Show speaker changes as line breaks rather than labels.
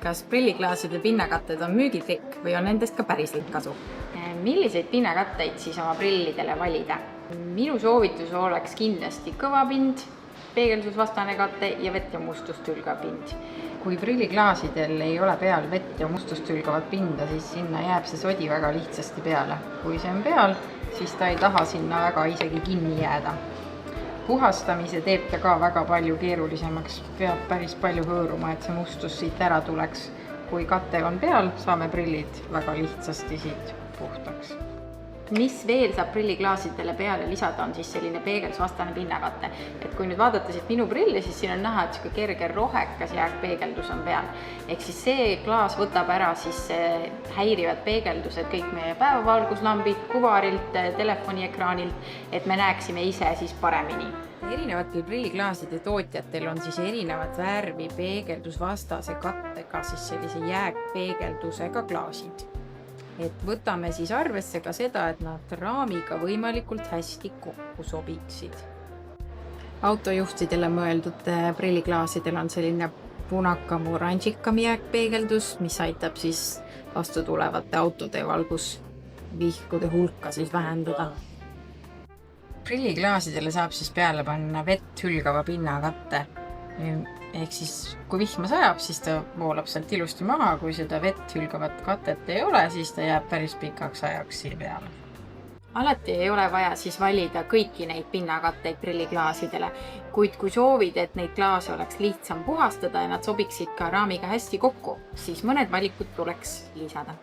Kas prilliklaaside pinnakatted on müügitrikk või on nendest ka päriselt kasu?
Milliseid pinnakatteid siis oma prillidele valida? Minu soovitus oleks kindlasti kõva pind, peegeldusvastane kate ja vett ja mustust hülgav pind. Kui prilliklaasidel ei ole peal vett ja mustust hülgavat pinda, siis sinna jääb see sodi väga lihtsasti peale. Kui see on peal, siis ta ei taha sinna väga isegi kinni jääda. Puhastamise teeb ta ka väga palju keerulisemaks, peab päris palju hõõruma, et see mustus siit ära tuleks. Kui kate on peal, saame prillid väga lihtsasti siit puhtaks. Mis veel saab prilliklaasidele peale lisada, on siis selline peegeldusvastane pinnakate. Et kui nüüd vaadata siit minu prilli, siis siin on näha, et kerge rohekas jääkpeegeldus on peal. Ehk siis see klaas võtab ära siis häirivad peegeldused kõik meie päevavalguslambid, kuvarilt, telefoniekraanilt, et me näeksime ise siis paremini.
Erinevatel prilliklaaside tootjatel on siis erinevat värvi peegeldusvastase kattega siis sellise jääkpeegeldusega klaasid. Et võtame siis arvesse ka seda, et nad raamiga võimalikult hästi kokku sobiksid. Autojuhtidele mõeldud prilliklaasidel on selline punakam oranžikam jääkpeegeldus, mis aitab siis vastu tulevate autode valgusvihkude hulka siis vähendada. Prilliklaasidele saab siis peale panna vett hülgava pinnakatte. Ehk siis, kui vihma sajab, siis ta voolab sealt ilusti maha, kui seda vett hülgavat katet ei ole, siis ta jääb päris pikaks ajaks siia peale.
Alati ei ole vaja siis valida kõiki neid pinnakatteid prilliklaasidele, kuid kui soovid, et neid klaase oleks lihtsam puhastada ja nad sobiksid ka raamiga hästi kokku, siis mõned valikud tuleks lisada.